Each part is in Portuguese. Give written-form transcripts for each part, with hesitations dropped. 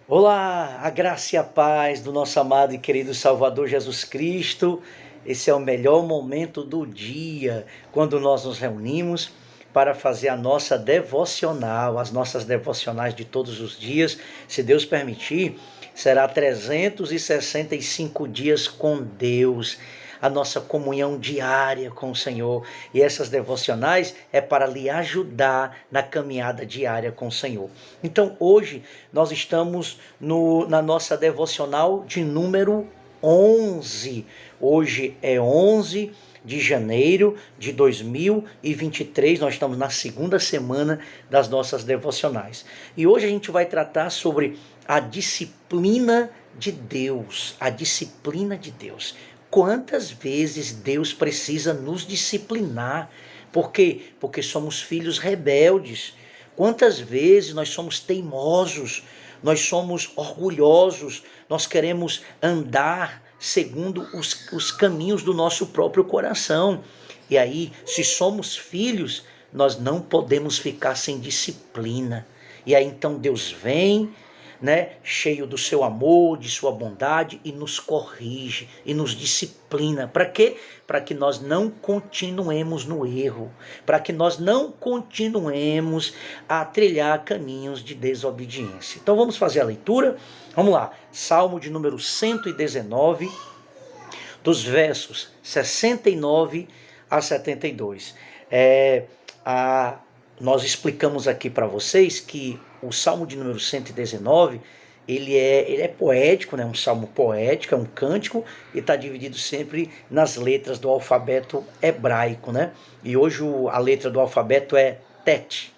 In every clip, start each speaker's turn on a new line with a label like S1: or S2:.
S1: Olá, a graça e a paz do nosso amado e querido Salvador Jesus Cristo. Esse é o melhor momento do dia, quando nós nos reunimos para fazer a nossa devocional, as nossas devocionais de todos os dias. Se Deus permitir, será 365 dias com Deus, a nossa comunhão diária com o Senhor. E essas devocionais é para lhe ajudar na caminhada diária com o Senhor. Então, hoje nós estamos na nossa devocional de número 11. Hoje é 11 de janeiro de 2023, nós estamos na segunda semana das nossas devocionais. E hoje a gente vai tratar sobre a disciplina de Deus, a disciplina de Deus. Quantas vezes Deus precisa nos disciplinar? Por quê? Porque somos filhos rebeldes. Quantas vezes nós somos teimosos, nós somos orgulhosos, nós queremos andar segundo os caminhos do nosso próprio coração. E aí, se somos filhos, nós não podemos ficar sem disciplina. E aí então Deus vem, cheio do seu amor, de sua bondade, e nos corrige e nos disciplina. Para quê? Para que nós não continuemos no erro, para que nós não continuemos a trilhar caminhos de desobediência. Então vamos fazer a leitura. Vamos lá. Salmo de número 119, dos versos 69 a 72. Nós explicamos aqui para vocês que o Salmo de número 119, ele é poético, né? Um salmo poético, é um cântico, e está dividido sempre nas letras do alfabeto hebraico, né? E hoje a letra do alfabeto é Tet.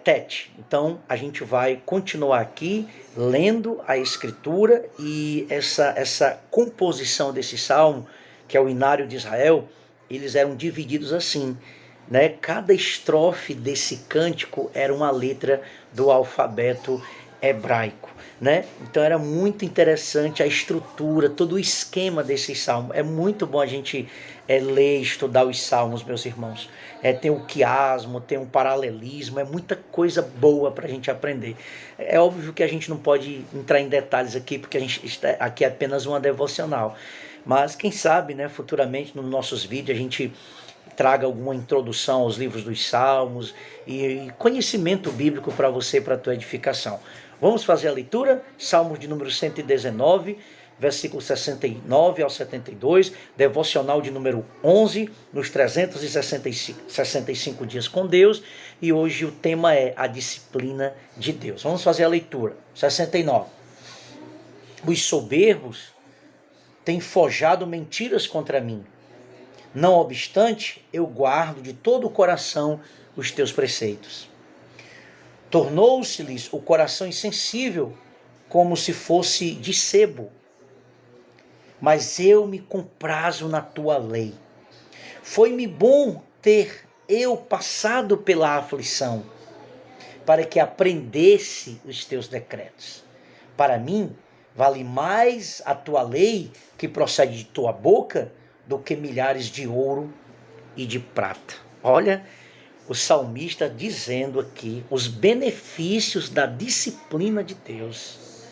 S1: Tet. Então a gente vai continuar aqui lendo a escritura, e essa composição desse salmo, que é o Inário de Israel, eles eram divididos assim, né? Cada estrofe desse cântico era uma letra do alfabeto hebraico, né? Então era muito interessante a estrutura, todo o esquema desse salmo. É muito bom a gente ler e estudar os salmos, meus irmãos. Tem o quiasmo, tem um paralelismo, é muita coisa boa para a gente aprender. É óbvio que a gente não pode entrar em detalhes aqui, porque aqui é apenas uma devocional. Mas quem sabe, né, futuramente nos nossos vídeos a gente traga alguma introdução aos livros dos Salmos e conhecimento bíblico para você, para a tua edificação. Vamos fazer a leitura? Salmos de número 119, versículos 69 ao 72, devocional de número 11, nos 365 dias com Deus, e hoje o tema é a disciplina de Deus. Vamos fazer a leitura. 69. Os soberbos têm forjado mentiras contra mim. Não obstante, eu guardo de todo o coração os teus preceitos. Tornou-se-lhes o coração insensível, como se fosse de sebo. Mas eu me comprazo na tua lei. Foi-me bom ter eu passado pela aflição, para que aprendesse os teus decretos. Para mim, vale mais a tua lei, que procede de tua boca, do que milhares de ouro e de prata. Olha o salmista dizendo aqui os benefícios da disciplina de Deus.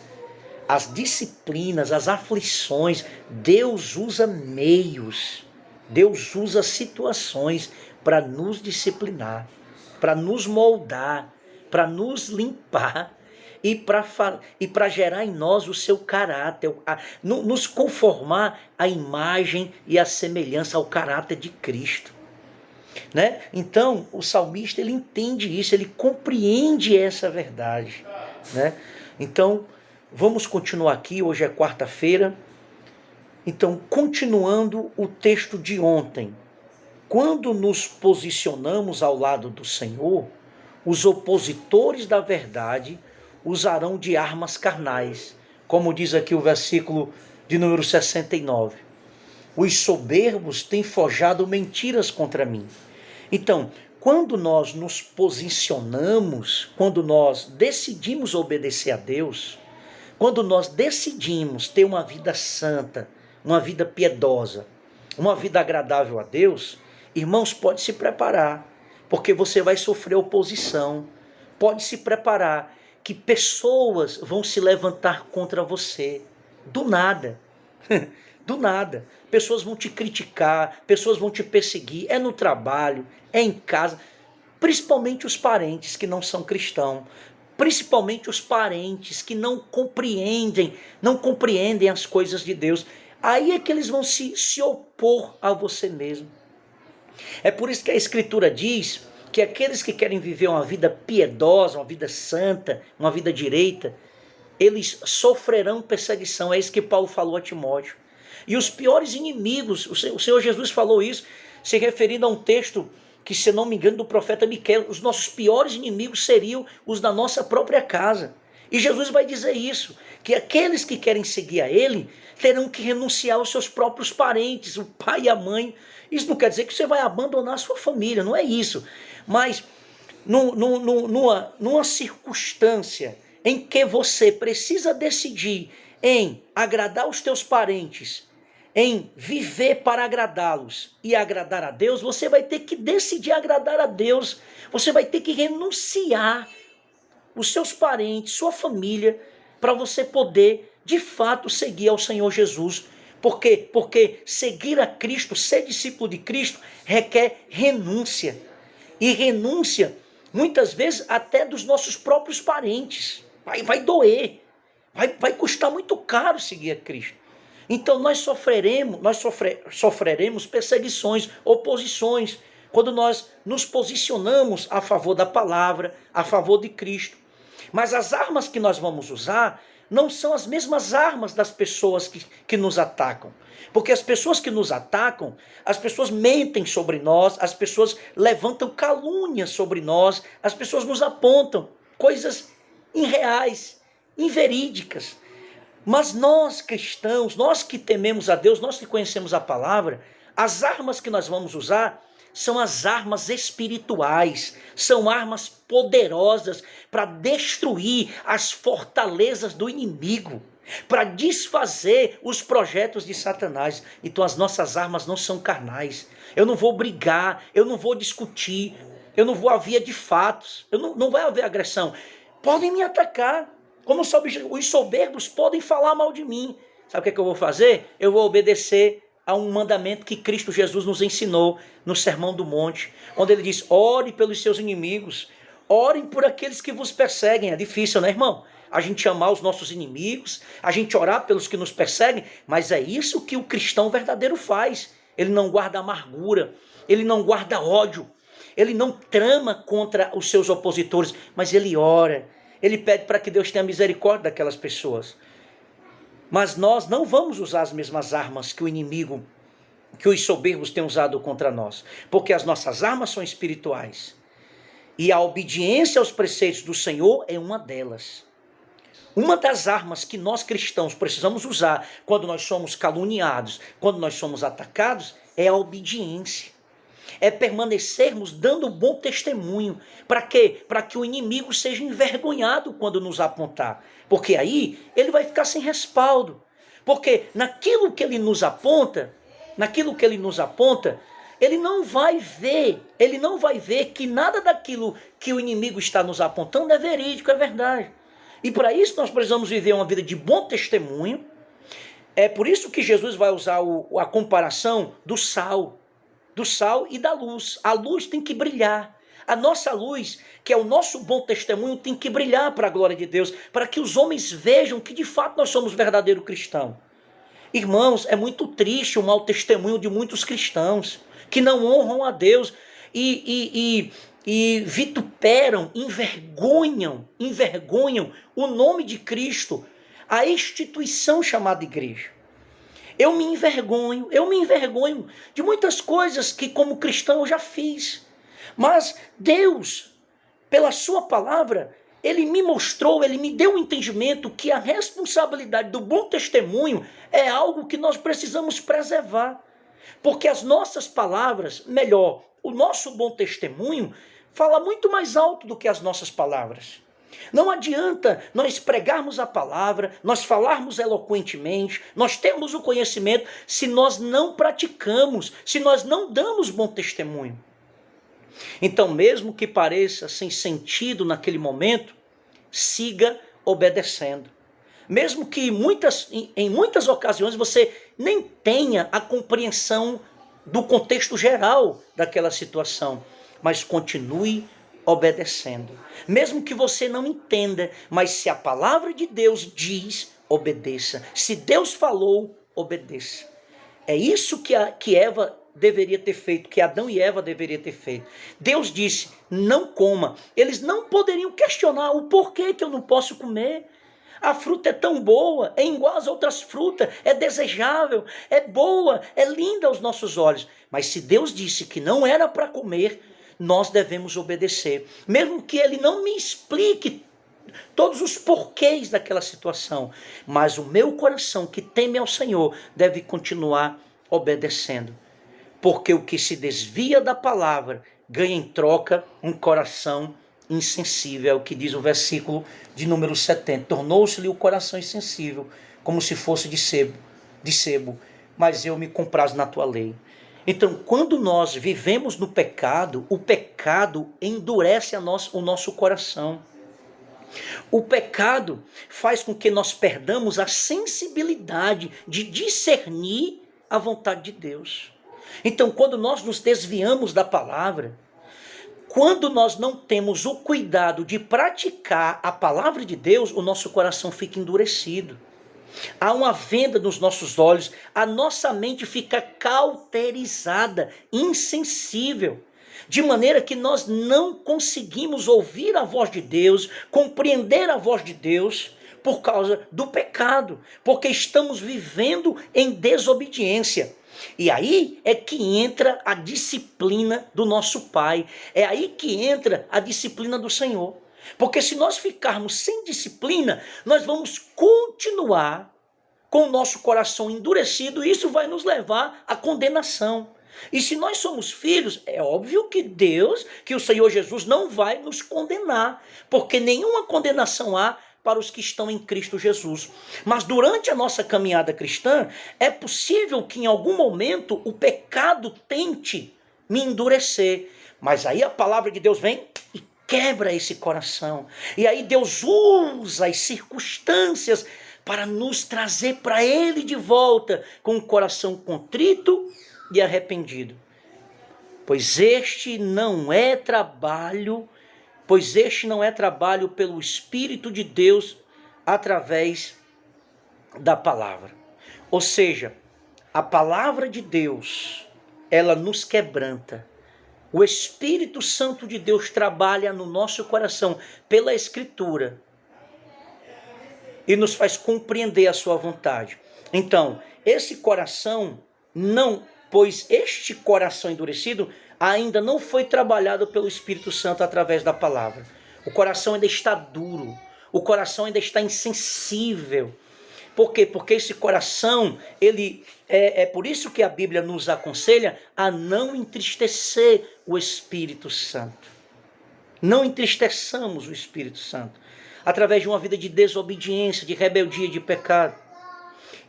S1: As disciplinas, as aflições, Deus usa meios, Deus usa situações para nos disciplinar, para nos moldar, para nos limpar e para gerar em nós o seu caráter, nos conformar à imagem e à semelhança ao caráter de Cristo, né? Então o salmista, ele entende isso, ele compreende essa verdade, né? Então vamos continuar aqui, hoje é quarta-feira. Então, continuando o texto de ontem, quando nos posicionamos ao lado do Senhor, os opositores da verdade usarão de armas carnais, como diz aqui o versículo de número 69. Os soberbos têm forjado mentiras contra mim. Então, quando nós nos posicionamos, quando nós decidimos obedecer a Deus, quando nós decidimos ter uma vida santa, uma vida piedosa, uma vida agradável a Deus, irmãos, pode se preparar, porque você vai sofrer oposição. Pode se preparar, que pessoas vão se levantar contra você. Do nada. Do nada. Pessoas vão te criticar, pessoas vão te perseguir. É no trabalho, é em casa. Principalmente os parentes que não são cristãos. Principalmente os parentes que não compreendem as coisas de Deus. Aí é que eles vão se opor a você mesmo. É por isso que a Escritura diz que aqueles que querem viver uma vida piedosa, uma vida santa, uma vida direita, eles sofrerão perseguição. É isso que Paulo falou a Timóteo. E os piores inimigos, o Senhor Jesus falou isso, se referindo a um texto que, se não me engano, do profeta Miqueias, os nossos piores inimigos seriam os da nossa própria casa. E Jesus vai dizer isso, que aqueles que querem seguir a Ele terão que renunciar aos seus próprios parentes, o pai e a mãe. Isso não quer dizer que você vai abandonar a sua família, não é isso. Mas numa circunstância em que você precisa decidir em agradar os teus parentes, em viver para agradá-los e agradar a Deus, você vai ter que decidir agradar a Deus. Você vai ter que renunciar os seus parentes, sua família, para você poder, de fato, seguir ao Senhor Jesus. Por quê? Porque seguir a Cristo, ser discípulo de Cristo, requer renúncia. E renúncia, muitas vezes, até dos nossos próprios parentes. Vai doer. Vai custar muito caro seguir a Cristo. Então nós sofreremos perseguições, oposições, quando nós nos posicionamos a favor da palavra, a favor de Cristo. Mas as armas que nós vamos usar não são as mesmas armas das pessoas que nos atacam. Porque as pessoas que nos atacam, as pessoas mentem sobre nós, as pessoas levantam calúnias sobre nós, as pessoas nos apontam coisas irreais, inverídicas. Mas nós cristãos, nós que tememos a Deus, nós que conhecemos a palavra, as armas que nós vamos usar são as armas espirituais, são armas poderosas para destruir as fortalezas do inimigo, para desfazer os projetos de Satanás. Então as nossas armas não são carnais. Eu não vou brigar, eu não vou discutir, eu não vou haver de fatos, não vai haver agressão. Podem me atacar. Como os soberbos podem falar mal de mim. Sabe o que eu vou fazer? Eu vou obedecer a um mandamento que Cristo Jesus nos ensinou no Sermão do Monte, onde ele diz: ore pelos seus inimigos, orem por aqueles que vos perseguem. É difícil, né, irmão? A gente amar os nossos inimigos, a gente orar pelos que nos perseguem, mas é isso que o cristão verdadeiro faz. Ele não guarda amargura, ele não guarda ódio, ele não trama contra os seus opositores, mas ele ora. Ele pede para que Deus tenha misericórdia daquelas pessoas. Mas nós não vamos usar as mesmas armas que o inimigo, que os soberbos têm usado contra nós. Porque as nossas armas são espirituais. E a obediência aos preceitos do Senhor é uma delas. Uma das armas que nós cristãos precisamos usar quando nós somos caluniados, quando nós somos atacados, é a obediência. É permanecermos dando bom testemunho. Para quê? Para que o inimigo seja envergonhado quando nos apontar. Porque aí ele vai ficar sem respaldo. Porque naquilo que ele nos aponta, ele não vai ver que nada daquilo que o inimigo está nos apontando é verídico, é verdade. E para isso nós precisamos viver uma vida de bom testemunho. É por isso que Jesus vai usar a comparação do sal e da luz. A luz tem que brilhar. A nossa luz, que é o nosso bom testemunho, tem que brilhar para a glória de Deus, para que os homens vejam que de fato nós somos verdadeiro cristão. Irmãos, é muito triste o mau testemunho de muitos cristãos que não honram a Deus e vituperam, envergonham o nome de Cristo, a instituição chamada igreja. Eu me envergonho de muitas coisas que como cristão eu já fiz. Mas Deus, pela sua palavra, Ele me mostrou, Ele me deu um entendimento que a responsabilidade do bom testemunho é algo que nós precisamos preservar. Porque as nossas palavras, melhor, o nosso bom testemunho, fala muito mais alto do que as nossas palavras. Não adianta nós pregarmos a palavra, nós falarmos eloquentemente, nós termos o conhecimento, se nós não praticamos, se nós não damos bom testemunho. Então, mesmo que pareça sem sentido naquele momento, siga obedecendo. Mesmo que em muitas ocasiões você nem tenha a compreensão do contexto geral daquela situação, mas continue obedecendo. Mesmo que você não entenda, mas se a palavra de Deus diz, obedeça. Se Deus falou, obedeça. É isso que Eva deveria ter feito, que Adão e Eva deveriam ter feito. Deus disse, não coma. Eles não poderiam questionar o porquê que eu não posso comer. A fruta é tão boa, é igual às outras frutas, é desejável, é boa, é linda aos nossos olhos. Mas se Deus disse que não era para comer, nós devemos obedecer. Mesmo que Ele não me explique todos os porquês daquela situação, mas o meu coração que teme ao Senhor deve continuar obedecendo. Porque o que se desvia da palavra ganha em troca um coração insensível. É o que diz o versículo de número 70. Tornou-se-lhe o coração insensível, como se fosse de sebo, mas eu me comprazo na tua lei. Então, quando nós vivemos no pecado, o pecado endurece o nosso coração. O pecado faz com que nós perdamos a sensibilidade de discernir a vontade de Deus. Então, quando nós nos desviamos da palavra, quando nós não temos o cuidado de praticar a palavra de Deus, o nosso coração fica endurecido. Há uma venda nos nossos olhos, a nossa mente fica cauterizada, insensível, de maneira que nós não conseguimos ouvir a voz de Deus, compreender a voz de Deus, por causa do pecado, porque estamos vivendo em desobediência. E aí é que entra a disciplina do nosso Pai, é aí que entra a disciplina do Senhor. Porque se nós ficarmos sem disciplina, nós vamos continuar com o nosso coração endurecido, e isso vai nos levar à condenação. E se nós somos filhos, é óbvio que Deus, que o Senhor Jesus não vai nos condenar, porque nenhuma condenação há para os que estão em Cristo Jesus. Mas durante a nossa caminhada cristã, é possível que em algum momento o pecado tente me endurecer. Mas aí a palavra de Deus vem e quebra esse coração. E aí Deus usa as circunstâncias para nos trazer para Ele de volta com um coração contrito e arrependido. Pois este não é trabalho pelo Espírito de Deus através da palavra. Ou seja, a palavra de Deus, ela nos quebranta. O Espírito Santo de Deus trabalha no nosso coração pela Escritura e nos faz compreender a sua vontade. Então, esse coração pois este coração endurecido ainda não foi trabalhado pelo Espírito Santo através da palavra. O coração ainda está duro, o coração ainda está insensível. Por quê? Porque esse coração, é por isso que a Bíblia nos aconselha a não entristecer o Espírito Santo. Não entristeçamos o Espírito Santo através de uma vida de desobediência, de rebeldia, de pecado.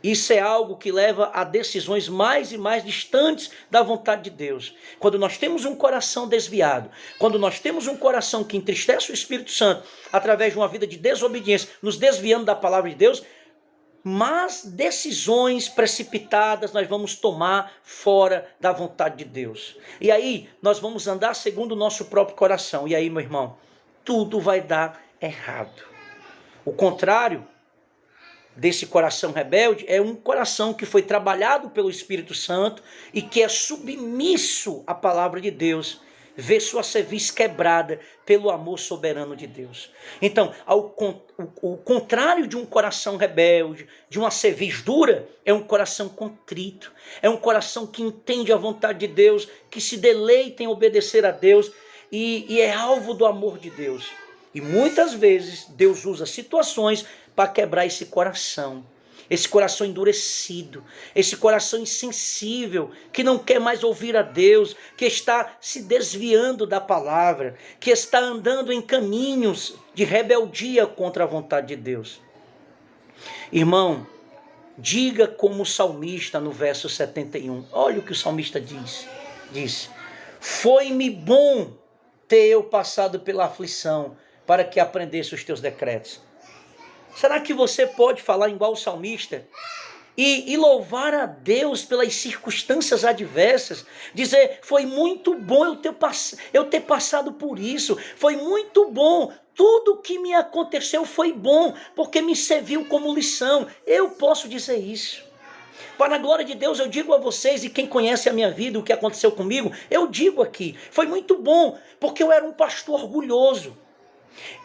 S1: Isso é algo que leva a decisões mais e mais distantes da vontade de Deus. Quando nós temos um coração desviado, quando nós temos um coração que entristece o Espírito Santo através de uma vida de desobediência, nos desviando da palavra de Deus, mas decisões precipitadas nós vamos tomar fora da vontade de Deus. E aí nós vamos andar segundo o nosso próprio coração. E aí, meu irmão, tudo vai dar errado. O contrário desse coração rebelde é um coração que foi trabalhado pelo Espírito Santo e que é submisso à palavra de Deus, vê sua cerviz quebrada pelo amor soberano de Deus. Então, o contrário de um coração rebelde, de uma cerviz dura, é um coração contrito, é um coração que entende a vontade de Deus, que se deleita em obedecer a Deus e é alvo do amor de Deus. E muitas vezes Deus usa situações para quebrar esse coração endurecido, esse coração insensível, que não quer mais ouvir a Deus, que está se desviando da palavra, que está andando em caminhos de rebeldia contra a vontade de Deus. Irmão, diga como o salmista no verso 71, olha o que o salmista diz: foi-me bom ter eu passado pela aflição, para que aprendesse os teus decretos? Será que você pode falar igual o salmista e louvar a Deus pelas circunstâncias adversas? Dizer, foi muito bom eu ter passado por isso, foi muito bom, tudo que me aconteceu foi bom, porque me serviu como lição. Eu posso dizer isso. Para a glória de Deus, eu digo a vocês, e quem conhece a minha vida, o que aconteceu comigo, eu digo aqui, foi muito bom, porque eu era um pastor orgulhoso.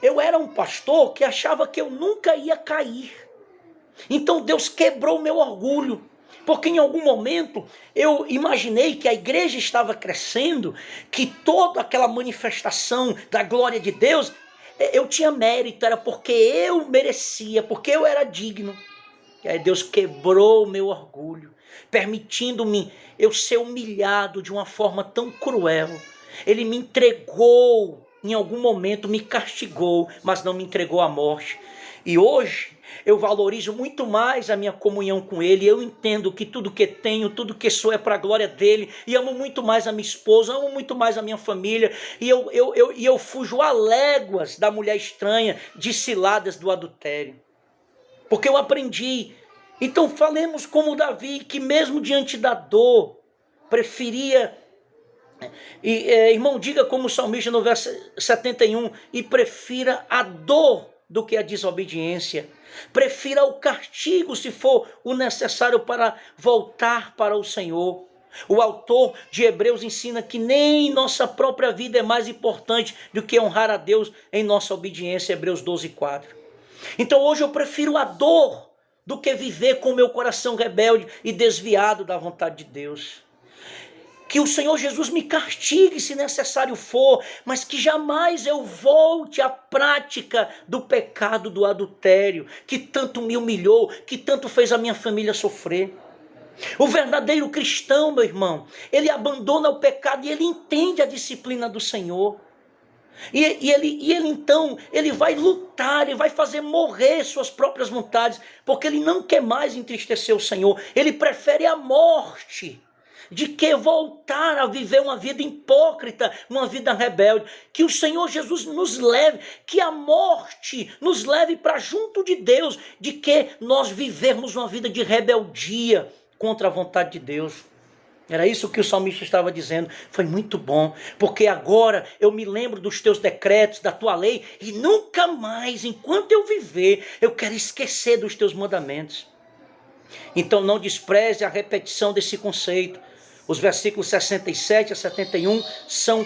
S1: Eu era um pastor que achava que eu nunca ia cair. Então Deus quebrou o meu orgulho, porque em algum momento eu imaginei que a igreja estava crescendo, que toda aquela manifestação da glória de Deus, eu tinha mérito, era porque eu merecia, porque eu era digno. E aí Deus quebrou o meu orgulho, permitindo-me eu ser humilhado de uma forma tão cruel. Ele me entregou, em algum momento me castigou, mas não me entregou à morte. E hoje eu valorizo muito mais a minha comunhão com Ele. Eu entendo que tudo que tenho, tudo que sou é para a glória dEle. E amo muito mais a minha esposa, amo muito mais a minha família. E eu fujo a léguas da mulher estranha, de ciladas do adultério. Porque eu aprendi. Então falemos como Davi, que mesmo diante da dor, preferia... irmão, diga como o salmista no verso 71, e prefira a dor do que a desobediência. Prefira o castigo, se for o necessário, para voltar para o Senhor. O autor de Hebreus ensina que nem nossa própria vida é mais importante do que honrar a Deus em nossa obediência, Hebreus 12:4. Então hoje eu prefiro a dor do que viver com o meu coração rebelde e desviado da vontade de Deus. Que o Senhor Jesus me castigue se necessário for, mas que jamais eu volte à prática do pecado do adultério, que tanto me humilhou, que tanto fez a minha família sofrer. O verdadeiro cristão, meu irmão, ele abandona o pecado e ele entende a disciplina do Senhor. E ele então, ele vai lutar, ele vai fazer morrer suas próprias vontades, porque ele não quer mais entristecer o Senhor. Ele prefere a morte de que voltar a viver uma vida hipócrita, uma vida rebelde. Que o Senhor Jesus nos leve, que a morte nos leve para junto de Deus, de que nós vivermos uma vida de rebeldia contra a vontade de Deus. Era isso que o salmista estava dizendo. Foi muito bom, porque agora eu me lembro dos teus decretos, da tua lei, e nunca mais, enquanto eu viver, eu quero esquecer dos teus mandamentos. Então não despreze a repetição desse conceito. Os versículos 67 a 71 são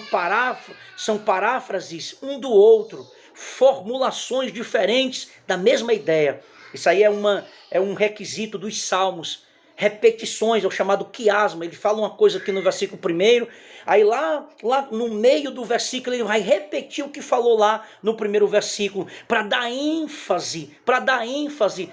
S1: paráfrases um do outro, formulações diferentes da mesma ideia. Isso aí é um requisito dos salmos. Repetições, é o chamado quiasma. Ele fala uma coisa aqui no versículo 1, aí lá no meio do versículo ele vai repetir o que falou lá no primeiro versículo, para dar ênfase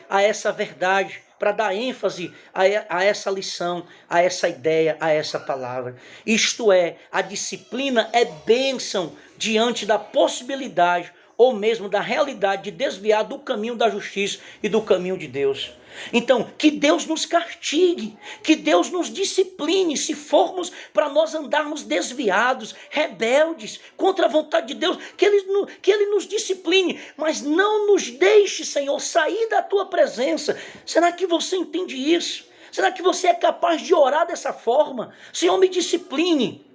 S1: a essa verdade, para dar ênfase a essa lição, a essa ideia, a essa palavra. Isto é, a disciplina é bênção diante da possibilidade ou mesmo da realidade de desviar do caminho da justiça e do caminho de Deus. Então, que Deus nos castigue, que Deus nos discipline se formos para nós andarmos desviados, rebeldes, contra a vontade de Deus, que Ele nos discipline, mas não nos deixe, Senhor, sair da Tua presença. Será que você entende isso? Será que você é capaz de orar dessa forma? Senhor, me discipline,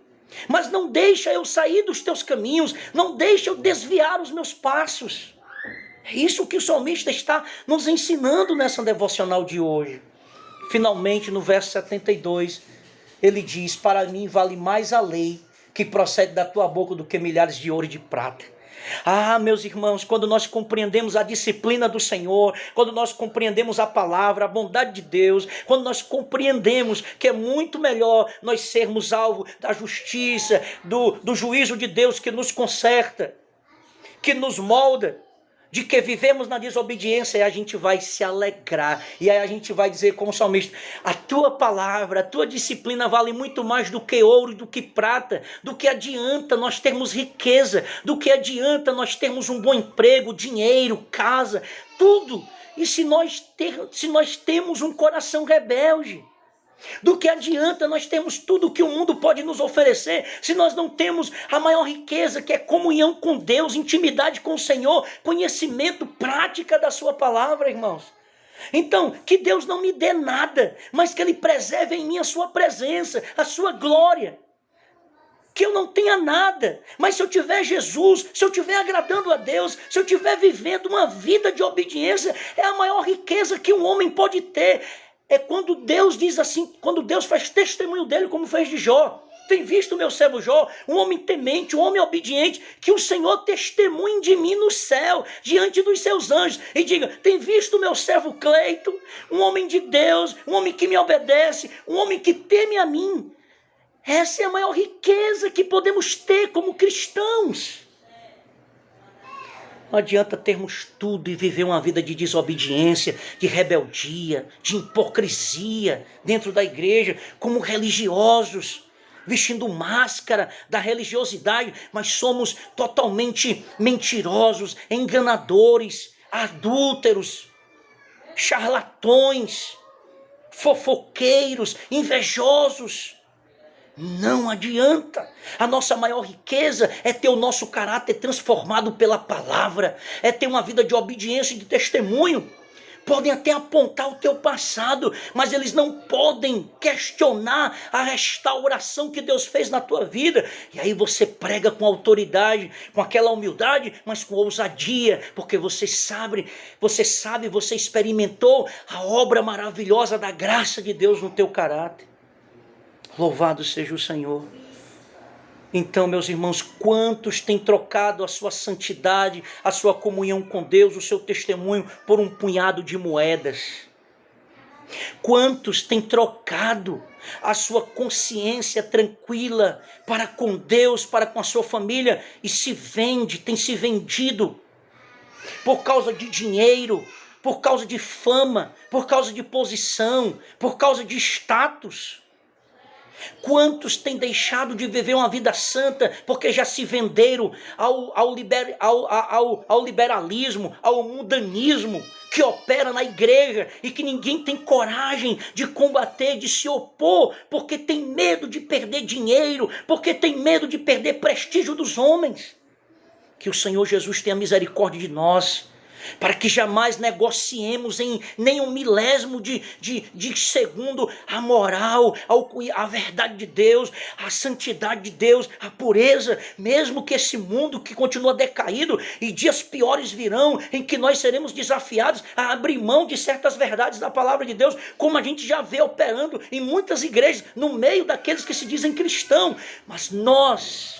S1: mas não deixa eu sair dos Teus caminhos, não deixa eu desviar os meus passos. É isso que o salmista está nos ensinando nessa devocional de hoje. Finalmente, no verso 72, ele diz: para mim vale mais a lei que procede da tua boca do que milhares de ouro e de prata. Ah, meus irmãos, quando nós compreendemos a disciplina do Senhor, quando nós compreendemos a palavra, a bondade de Deus, quando nós compreendemos que é muito melhor nós sermos alvo da justiça, do juízo de Deus que nos conserta, que nos molda, de que vivemos na desobediência, e a gente vai se alegrar, e aí a gente vai dizer como salmista: a tua palavra, a tua disciplina vale muito mais do que ouro, do que prata, do que adianta nós termos riqueza, do que adianta nós termos um bom emprego, dinheiro, casa, tudo. E se nós temos um coração rebelde, Do que adianta nós termos tudo o que o mundo pode nos oferecer, se nós não temos a maior riqueza, que é comunhão com Deus, intimidade com o Senhor, conhecimento, prática da sua palavra, irmãos. Então, que Deus não me dê nada, mas que Ele preserve em mim a sua presença, a sua glória. Que eu não tenha nada, mas se eu tiver Jesus, se eu estiver agradando a Deus, se eu estiver vivendo uma vida de obediência, é a maior riqueza que um homem pode ter. É quando Deus diz assim, quando Deus faz testemunho dele, como fez de Jó. Tem visto o meu servo Jó, um homem temente, um homem obediente, que o Senhor testemunhe de mim no céu, diante dos seus anjos, e diga: tem visto o meu servo Cleito, um homem de Deus, um homem que me obedece, um homem que teme a mim. Essa é a maior riqueza que podemos ter como cristãos. Não adianta termos tudo e viver uma vida de desobediência, de rebeldia, de hipocrisia dentro da igreja, como religiosos, vestindo máscara da religiosidade, mas somos totalmente mentirosos, enganadores, adúlteros, charlatões, fofoqueiros, invejosos. Não adianta. A nossa maior riqueza é ter o nosso caráter transformado pela palavra, é ter uma vida de obediência e de testemunho. Podem até apontar o teu passado, mas eles não podem questionar a restauração que Deus fez na tua vida. E aí você prega com autoridade, com aquela humildade, mas com ousadia, porque você experimentou a obra maravilhosa da graça de Deus no teu caráter. Louvado seja o Senhor. Então, meus irmãos, quantos têm trocado a sua santidade, a sua comunhão com Deus, o seu testemunho, por um punhado de moedas? Quantos têm trocado a sua consciência tranquila para com Deus, para com a sua família, e tem se vendido por causa de dinheiro, por causa de fama, por causa de posição, por causa de status? Quantos têm deixado de viver uma vida santa porque já se venderam ao liberalismo, ao mundanismo que opera na igreja e que ninguém tem coragem de combater, de se opor, porque tem medo de perder dinheiro, porque tem medo de perder prestígio dos homens? Que o Senhor Jesus tenha misericórdia de nós, para que jamais negociemos em nenhum milésimo de segundo a moral, a verdade de Deus, a santidade de Deus, a pureza, mesmo que esse mundo que continua decaído, e dias piores virão, em que nós seremos desafiados a abrir mão de certas verdades da palavra de Deus, como a gente já vê operando em muitas igrejas, no meio daqueles que se dizem cristãos. Mas nós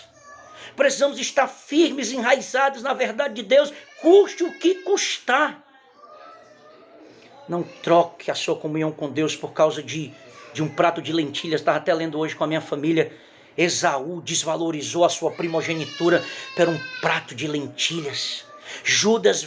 S1: precisamos estar firmes, enraizados na verdade de Deus, custe o que custar. Não troque a sua comunhão com Deus por causa de um prato de lentilhas. Estava até lendo hoje com a minha família. Esaú desvalorizou a sua primogenitura por um prato de lentilhas. Judas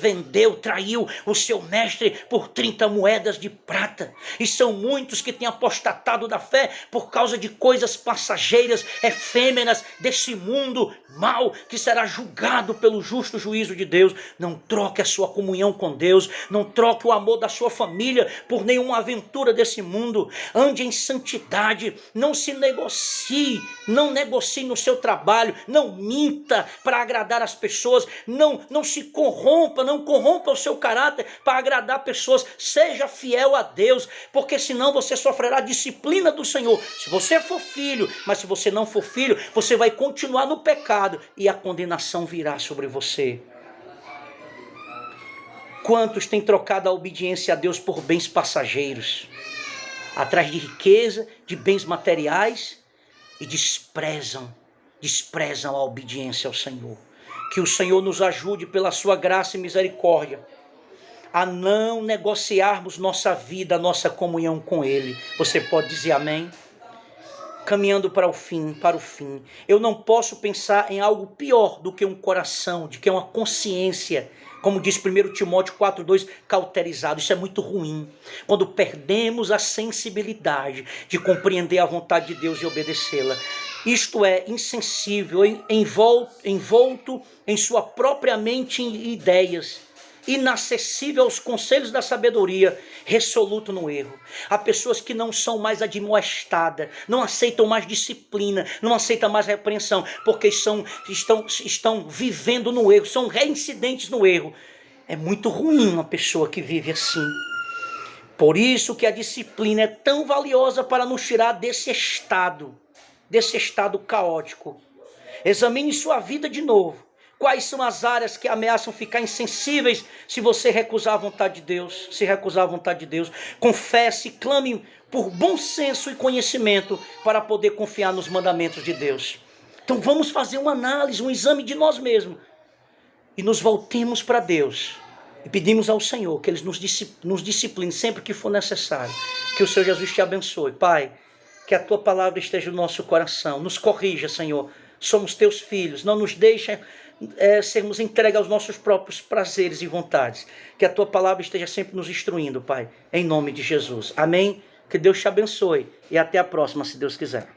S1: traiu o seu mestre por 30 moedas de prata. E são muitos que têm apostatado da fé por causa de coisas passageiras, efêmeras, desse mundo mau, que será julgado pelo justo juízo de Deus. Não troque a sua comunhão com Deus, não troque o amor da sua família por nenhuma aventura desse mundo. Ande em santidade, não se negocie, não negocie no seu trabalho, não minta para agradar as pessoas, não se corrompa, não corrompa o seu caráter para agradar pessoas. Seja fiel a Deus, porque senão você sofrerá a disciplina do Senhor. Se você for filho, mas se você não for filho, você vai continuar no pecado e a condenação virá sobre você. Quantos têm trocado a obediência a Deus por bens passageiros, atrás de riqueza, de bens materiais, e desprezam a obediência ao Senhor? Que o Senhor nos ajude pela sua graça e misericórdia a não negociarmos nossa vida, nossa comunhão com Ele. Você pode dizer amém? Caminhando para o fim. Eu não posso pensar em algo pior do que um coração, de que é uma consciência, como diz 1 Timóteo 4,2, cauterizado. Isso é muito ruim. Quando perdemos a sensibilidade de compreender a vontade de Deus e obedecê-la. Isto é, insensível, envolto em sua própria mente e ideias, inacessível aos conselhos da sabedoria, resoluto no erro. Há pessoas que não são mais admoestadas, não aceitam mais disciplina, não aceitam mais repreensão, porque estão vivendo no erro, são reincidentes no erro. É muito ruim uma pessoa que vive assim. Por isso que a disciplina é tão valiosa para nos tirar desse estado caótico. Examine sua vida de novo. Quais são as áreas que ameaçam ficar insensíveis se você recusar a vontade de Deus? Se recusar a vontade de Deus, confesse, clame por bom senso e conhecimento para poder confiar nos mandamentos de Deus. Então vamos fazer uma análise, um exame de nós mesmos e nos voltemos para Deus e pedimos ao Senhor que Ele nos discipline sempre que for necessário. Que o Senhor Jesus te abençoe. Pai, que a Tua palavra esteja no nosso coração. Nos corrija, Senhor. Somos Teus filhos. Não nos deixa sermos entregues aos nossos próprios prazeres e vontades. Que a Tua palavra esteja sempre nos instruindo, Pai. Em nome de Jesus. Amém. Que Deus te abençoe. E até a próxima, se Deus quiser.